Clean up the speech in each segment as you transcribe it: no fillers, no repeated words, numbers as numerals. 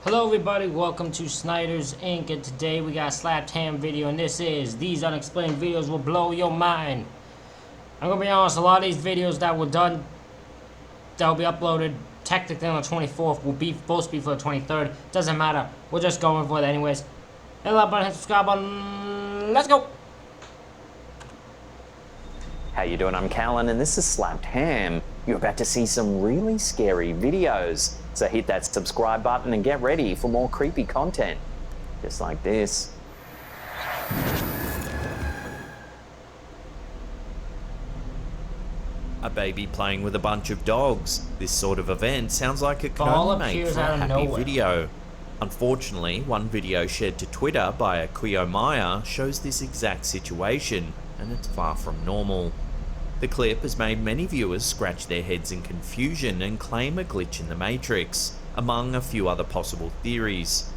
Hello everybody, welcome to Snyder's Inc. And today we got a slapped ham video, and this is These Unexplained Videos Will Blow Your Mind. I'm gonna be honest, a lot of these videos that were done, that will be uploaded technically on the 24th, will be supposed to be for the 23rd. Doesn't matter, we're just going for it anyways. Hit the like button, hit the subscribe button, let's go! How you doing? I'm Callan and this is Slapped Ham. You're about to see some really scary videos. So hit that subscribe button and get ready for more creepy content. Just like this. A baby playing with a bunch of dogs. This sort of event sounds like it could only make for a happy video. Unfortunately, one video shared to Twitter by Akio Maya shows this exact situation, and it's far from normal. The clip has made many viewers scratch their heads in confusion and claim a glitch in the Matrix, among a few other possible theories.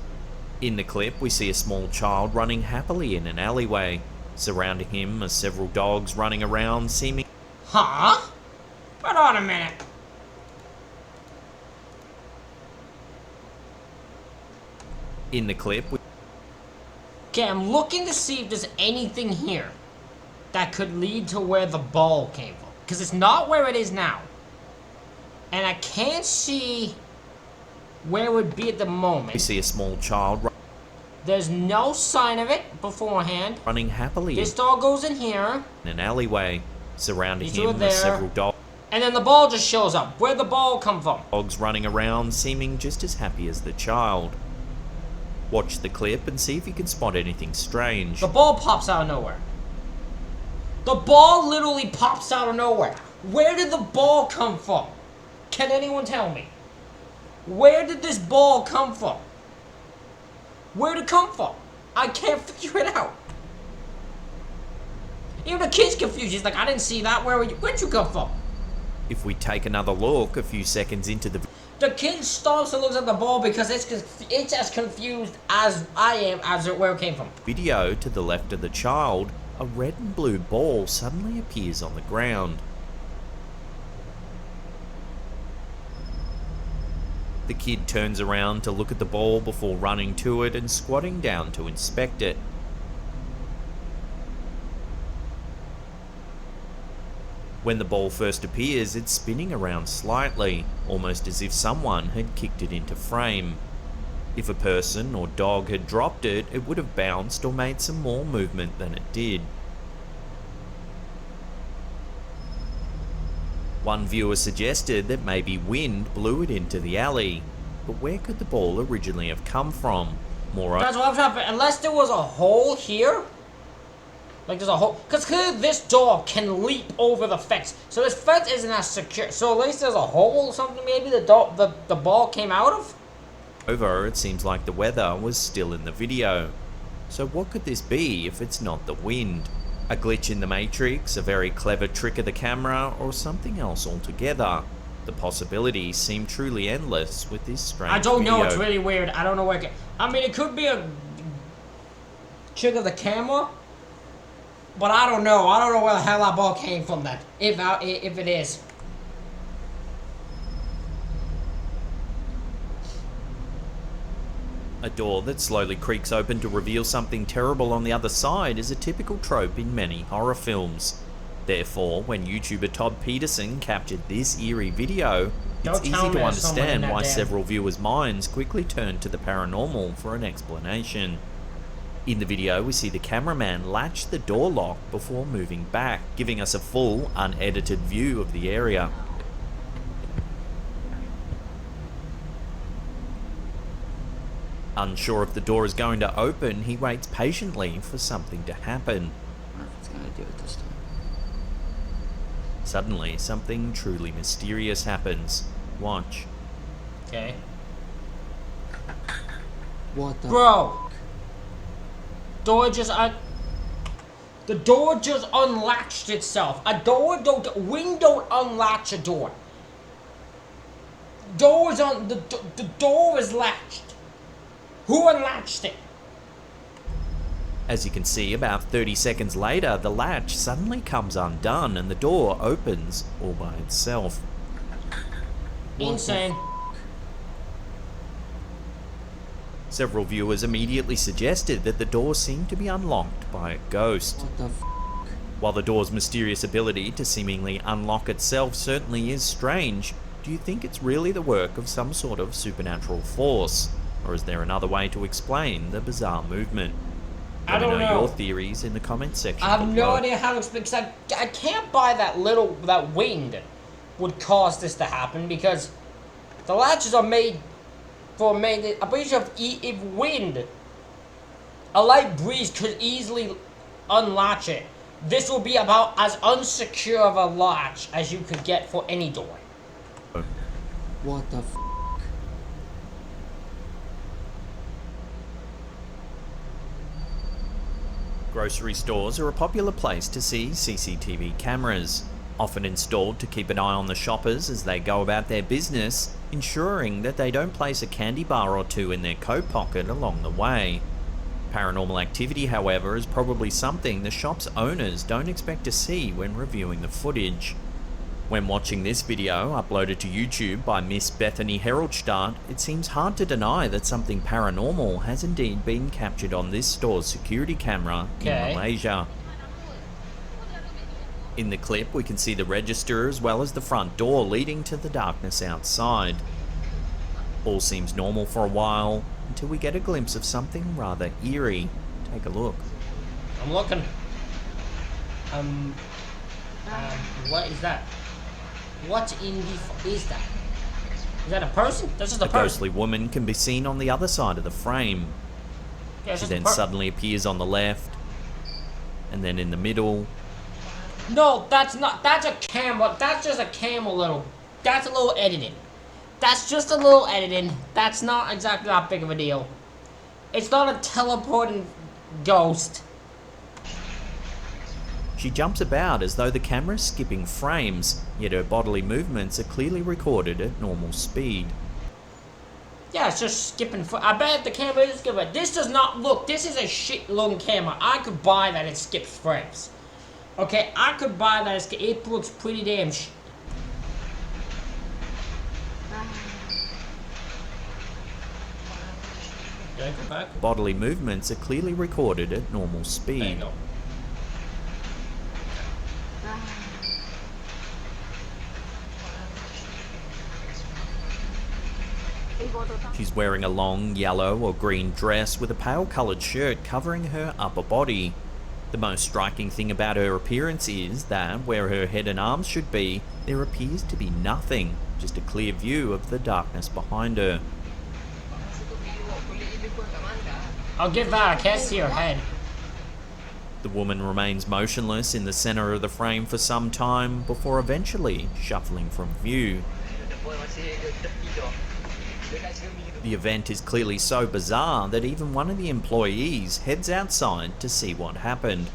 In the clip, we see a small child running happily in an alleyway. Surrounding him are several dogs running around, seeming... Huh? Hold on a minute. In the clip, Okay, I'm looking to see if there's anything here that could lead to where the ball came from. Because it's not where it is now. And I can't see where it would be at the moment. we see a small child There's no sign of it beforehand. running happily This dog goes in here. in an alleyway. Surrounding These two are him are there. several And then the ball just shows up. Where'd the ball come from? dogs running around, seeming just as happy as the child. Watch the clip and see if you can spot anything strange. The ball pops out of nowhere. The ball literally pops out of nowhere. Where did the ball come from? Can anyone tell me? Where did this ball come from? Where did it come from? I can't figure it out. Even the kid's confused. He's like, I didn't see that. Where'd you come from? If we take another look a few seconds into the The kid stops and looks at the ball because it's as confused as I am as where it came from. video, to the left of the child, a red and blue ball suddenly appears on the ground. The kid turns around to look at the ball before running to it and squatting down to inspect it. When the ball first appears, it's spinning around slightly, almost as if someone had kicked it into frame. If a person or dog had dropped it, it would have bounced or made some more movement than it did. One viewer suggested that maybe wind blew it into the alley, but where could the ball originally have come from? That's what I'm trying to, unless there was a hole here. Like there's a hole, because clearly this dog can leap over the fence. So this fence isn't as secure. So at least there's a hole or something maybe the ball came out of? Moreover, it seems like the weather was still in the video. So what could this be if it's not the wind? A glitch in the Matrix, a very clever trick of the camera, or something else altogether? The possibilities seem truly endless with this strange I don't know, video. it's really weird. I don't know where I mean, it could be a trick of the camera, but I don't know. I don't know where the hell that ball came from then, if it is. A door that slowly creaks open to reveal something terrible on the other side is a typical trope in many horror films. Therefore, when YouTuber Todd Peterson captured this eerie video, it's easy to understand why several viewers' minds quickly turned to the paranormal for an explanation. In the video, we see the cameraman latch the door lock before moving back, giving us a full, unedited view of the area. Unsure if the door is going to open, he waits patiently for something to happen. It's gonna do it this time. Suddenly, something truly mysterious happens. Watch. Okay. What the? Bro! The door just unlatched itself. Wind don't unlatch a door. The door is latched. Who unlatched it? As you can see, about 30 seconds later, the latch suddenly comes undone and the door opens all by itself. Insane. Several viewers immediately suggested that the door seemed to be unlocked by a ghost. What the f? While the door's mysterious ability to seemingly unlock itself certainly is strange, do you think it's really the work of some sort of supernatural force? Or is there another way to explain the bizarre movement? I don't know. Your theories in the comments section I have below. no idea how to explain, because I can't buy that wind would cause this to happen, because the latches are made for a breeze of if wind, a light breeze could easily unlatch it. This will be about as unsecure of a latch as you could get for any door. What the f? Grocery stores are a popular place to see CCTV cameras, often installed to keep an eye on the shoppers as they go about their business, ensuring that they don't place a candy bar or two in their coat pocket along the way. Paranormal activity, however, is probably something the shop's owners don't expect to see when reviewing the footage. When watching this video, uploaded to YouTube by Miss Bethany Heroldstadt, it seems hard to deny that something paranormal has indeed been captured on this store's security camera in Malaysia. In the clip, we can see the register as well as the front door leading to the darkness outside. All seems normal for a while, until we get a glimpse of something rather eerie. Take a look. I'm looking. What is that? What in the is that? Is that a person? That's just a person. A ghostly woman can be seen on the other side of the frame. Yeah, she then suddenly appears on the left, and then in the middle. No, that's not. That's a camera. That's just a camera that's a little editing. That's just a little editing. That's not exactly that big of a deal. It's not a teleporting ghost. She jumps about as though the camera's skipping frames, yet her bodily movements are clearly recorded at normal speed. Yeah, it's just skipping. I bet the camera is skipping. This does not look. This is a shit-looking camera. I could buy that it skips frames. Okay, I could buy that. It looks pretty damn Did I go back? Bodily movements are clearly recorded at normal speed. She's wearing a long yellow or green dress with a pale coloured shirt covering her upper body. The most striking thing about her appearance is that where her head and arms should be, there appears to be nothing, just a clear view of the darkness behind her. I'll give that. I can't see her head. The woman remains motionless in the centre of the frame for some time before eventually shuffling from view. The event is clearly so bizarre that even one of the employees heads outside to see what happened.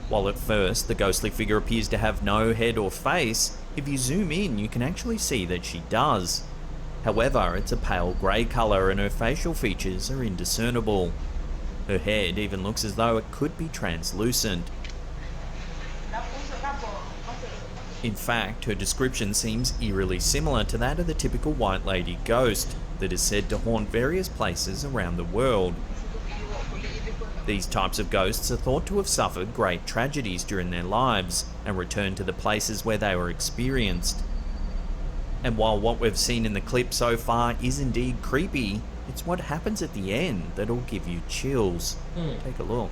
While at first the ghostly figure appears to have no head or face, if you zoom in you can actually see that she does. However, it's a pale grey colour and her facial features are indiscernible. Her head even looks as though it could be translucent. In fact, her description seems eerily similar to that of the typical white lady ghost that is said to haunt various places around the world. These types of ghosts are thought to have suffered great tragedies during their lives and returned to the places where they were experienced. And while what we've seen in the clip so far is indeed creepy, it's what happens at the end that'll give you chills. Take a look.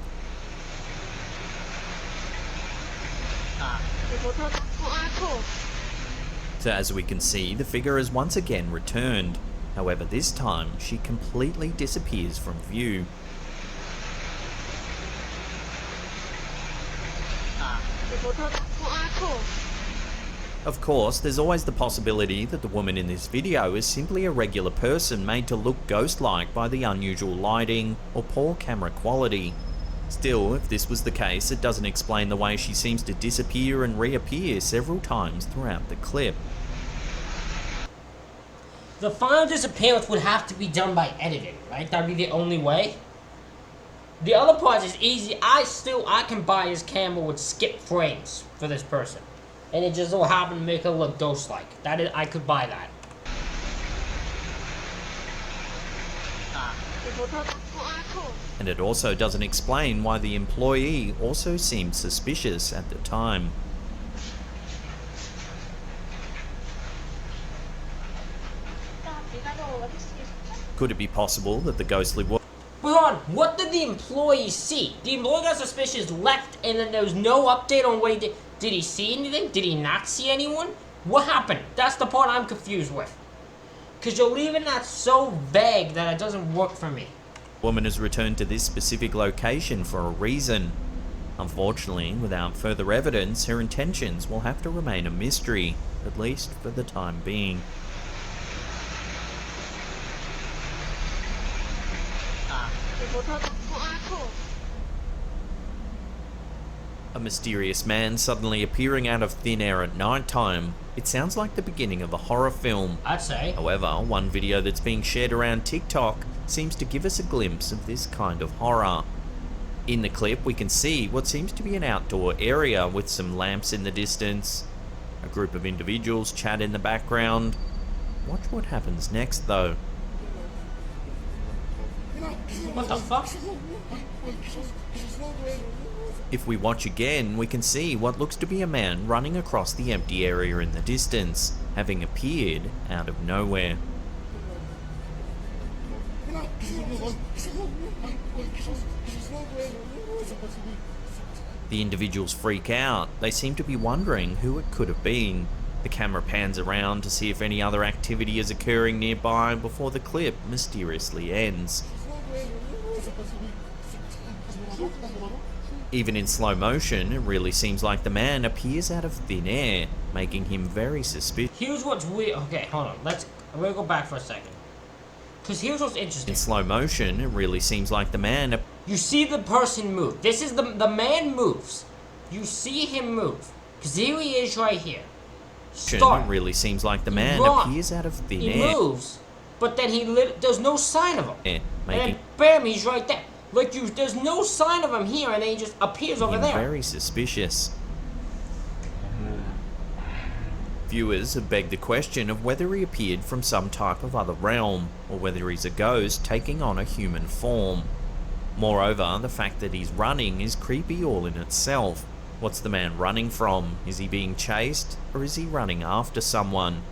So as we can see, the figure has once again returned. However, this time she completely disappears from view. Of course, there's always the possibility that the woman in this video is simply a regular person made to look ghost-like by the unusual lighting or poor camera quality. Still, if this was the case, it doesn't explain the way she seems to disappear and reappear several times throughout the clip. The final disappearance would have to be done by editing, right? That'd be the only way. The other part is easy. I can buy his camera with skip frames for this person. and it just so happened to make her look ghost-like. That is, I could buy that. And it also doesn't explain why the employee also seemed suspicious at the time. Could it be possible that the ghostly woman... Hold on, what did the employee see? The employee got suspicious, left, and then there was no update on what he did. Did he see anything? Did he not see anyone? What happened? That's the part I'm confused with. Because you're leaving that so vague that it doesn't work for me. Woman has returned to this specific location for a reason. Unfortunately, without further evidence, her intentions will have to remain a mystery, at least for the time being. A mysterious man suddenly appearing out of thin air at night time. It sounds like the beginning of a horror film. I'd say. However, one video that's being shared around TikTok seems to give us a glimpse of this kind of horror. In the clip, we can see what seems to be an outdoor area with some lamps in the distance. A group of individuals chat in the background. Watch what happens next though. What the fuck? If we watch again, we can see what looks to be a man running across the empty area in the distance, having appeared out of nowhere. The individuals freak out. They seem to be wondering who it could have been. The camera pans around to see if any other activity is occurring nearby before the clip mysteriously ends. Even in slow motion, it really seems like the man appears out of thin air, making him very suspicious. Here's what's weird. Okay, hold on. I'm gonna go back for a second. Because here's what's interesting. In slow motion, it really seems like the man... You see the person move. This is the man moves. You see him move. Because here he is right here. Start. It really seems like the man appears out of thin air. He moves, but then there's no sign of him. Yeah, and then bam, he's right there. Like there's no sign of him here, and then he just appears over there. Very suspicious. Viewers have begged the question of whether he appeared from some type of other realm, or whether he's a ghost taking on a human form. Moreover, the fact that he's running is creepy all in itself. What's the man running from? Is he being chased, or is he running after someone?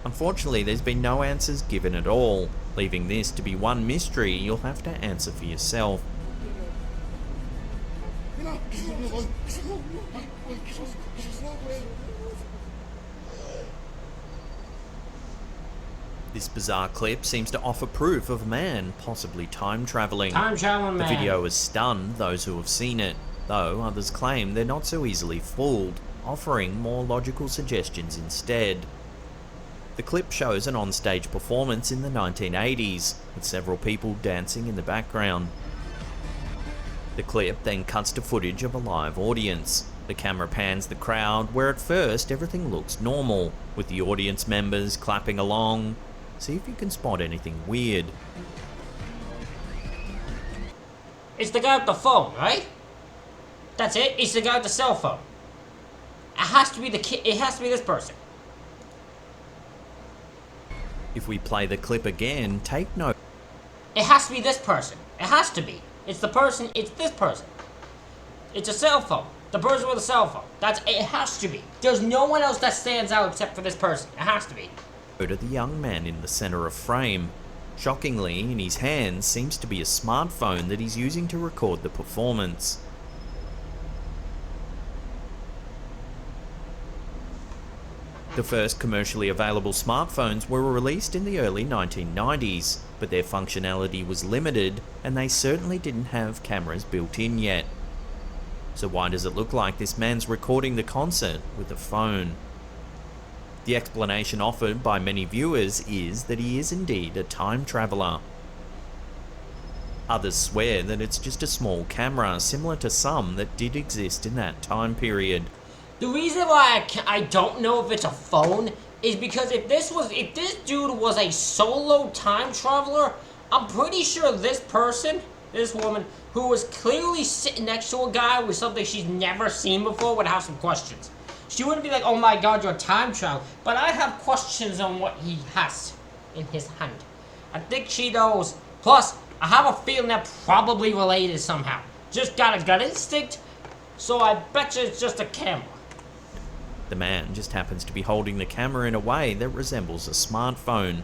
Unfortunately, there's been no answers given at all, leaving this to be one mystery you'll have to answer for yourself. This bizarre clip seems to offer proof of a man possibly time traveling. Time-traveling man. The video has stunned those who have seen it, though others claim they're not so easily fooled, offering more logical suggestions instead. The clip shows an onstage performance in the 1980s, with several people dancing in the background. The clip then cuts to footage of a live audience. The camera pans the crowd, where at first everything looks normal, with the audience members clapping along. See if you can spot anything weird. It's the guy with the phone, right? That's it? It's the guy with the cell phone. It has to be the kid. It has to be this person. If we play the clip again, take note. It has to be this person. It has to be. It's the person. It's this person. It's a cell phone. The person with a cell phone. It has to be. There's no one else that stands out except for this person. It has to be. To the young man in the center of frame. Shockingly, in his hands seems to be a smartphone that he's using to record the performance. The first commercially available smartphones were released in the early 1990s, but their functionality was limited and they certainly didn't have cameras built in yet. So why does it look like this man's recording the concert with a phone? The explanation offered by many viewers is that he is indeed a time traveler. Others swear that it's just a small camera, similar to some that did exist in that time period. The reason why I don't know if it's a phone is because if this dude was a solo time traveler, I'm pretty sure this woman, who was clearly sitting next to a guy with something she's never seen before, would have some questions. She wouldn't be like, oh my god, you're time travel. But I have questions on what he has in his hand. I think she knows. Plus, I have a feeling they're probably related somehow. Just got a gut instinct, so I bet you it's just a camera. The man just happens to be holding the camera in a way that resembles a smartphone.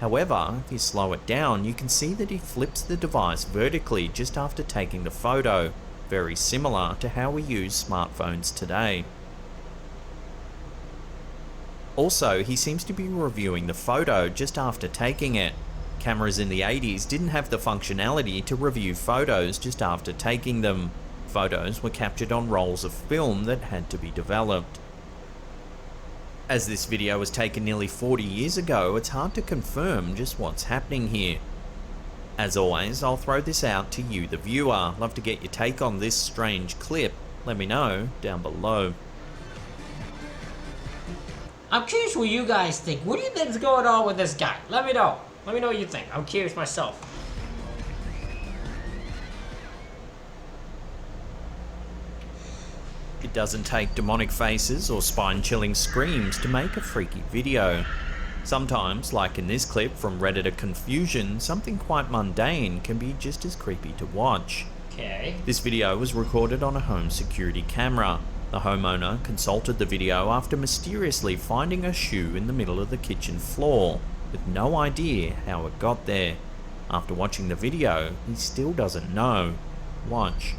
However, if you slow it down, you can see that he flips the device vertically just after taking the photo, very similar to how we use smartphones today. Also, he seems to be reviewing the photo just after taking it. Cameras in the 80s didn't have the functionality to review photos just after taking them. Photos were captured on rolls of film that had to be developed. As this video was taken nearly 40 years ago, it's hard to confirm just what's happening here. As always, I'll throw this out to you, the viewer. Love to get your take on this strange clip. Let me know down below. I'm curious what you guys think. What do you think's going on with this guy? Let me know. Let me know what you think. I'm curious myself. It doesn't take demonic faces or spine-chilling screams to make a freaky video. Sometimes, like in this clip from Redditor Confusion, something quite mundane can be just as creepy to watch. Okay. This video was recorded on a home security camera. The homeowner consulted the video after mysteriously finding a shoe in the middle of the kitchen floor, with no idea how it got there. After watching the video, he still doesn't know. Watch.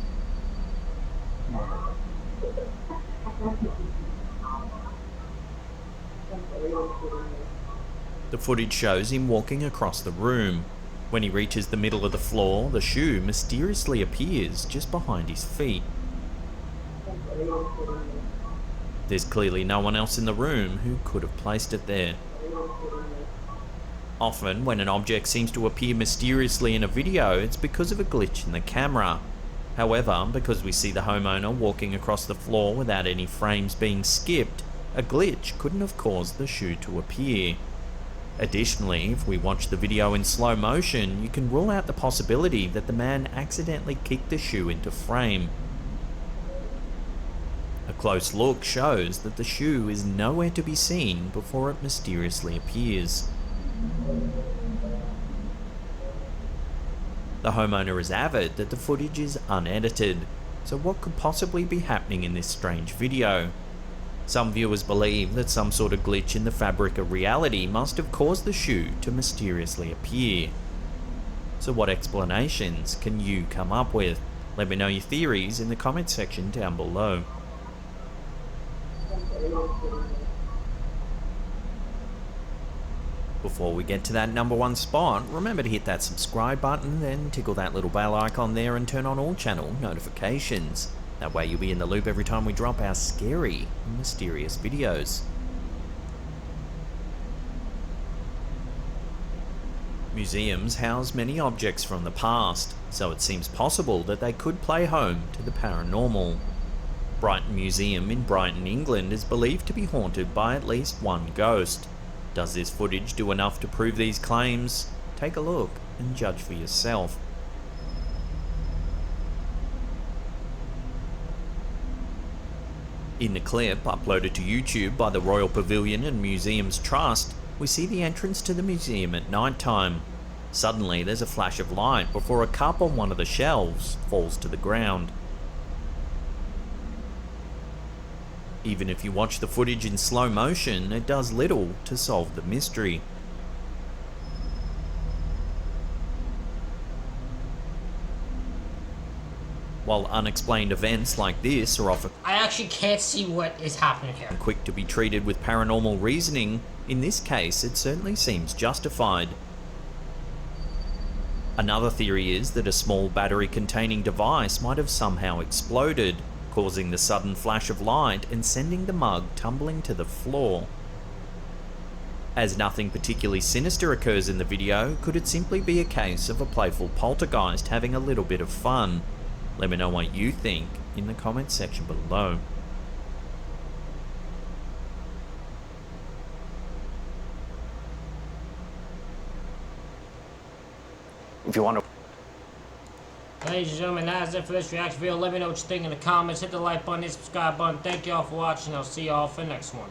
The footage shows him walking across the room. When he reaches the middle of the floor, the shoe mysteriously appears just behind his feet. There's clearly no one else in the room who could have placed it there. Often, when an object seems to appear mysteriously in a video, it's because of a glitch in the camera. However, because we see the homeowner walking across the floor without any frames being skipped, a glitch couldn't have caused the shoe to appear. Additionally, if we watch the video in slow motion, you can rule out the possibility that the man accidentally kicked the shoe into frame. A close look shows that the shoe is nowhere to be seen before it mysteriously appears. The homeowner is avid that the footage is unedited, so what could possibly be happening in this strange video? Some viewers believe that some sort of glitch in the fabric of reality must have caused the shoe to mysteriously appear. So what explanations can you come up with? Let me know your theories in the comment section down below. Before we get to that #1 spot, remember to hit that subscribe button, then tickle that little bell icon there and turn on all channel notifications. That way you'll be in the loop every time we drop our scary and mysterious videos. Museums house many objects from the past, so it seems possible that they could play home to the paranormal. Brighton Museum in Brighton, England is believed to be haunted by at least one ghost. Does this footage do enough to prove these claims? Take a look and judge for yourself. In the clip, uploaded to YouTube by the Royal Pavilion and Museums Trust, we see the entrance to the museum at night time. Suddenly there's a flash of light before a cup on one of the shelves falls to the ground. Even if you watch the footage in slow motion, it does little to solve the mystery. While unexplained events like this are often I actually can't see what is happening here. quick to be treated with paranormal reasoning, in this case it certainly seems justified. Another theory is that a small battery-containing device might have somehow exploded, causing the sudden flash of light and sending the mug tumbling to the floor. As nothing particularly sinister occurs in the video, could it simply be a case of a playful poltergeist having a little bit of fun? Let me know what you think in the comments section below. If you want to Ladies and gentlemen, that's it for this reaction video. Let me know what you think in the comments. Hit the like button, hit the subscribe button. Thank you all for watching. I'll see you all for the next one.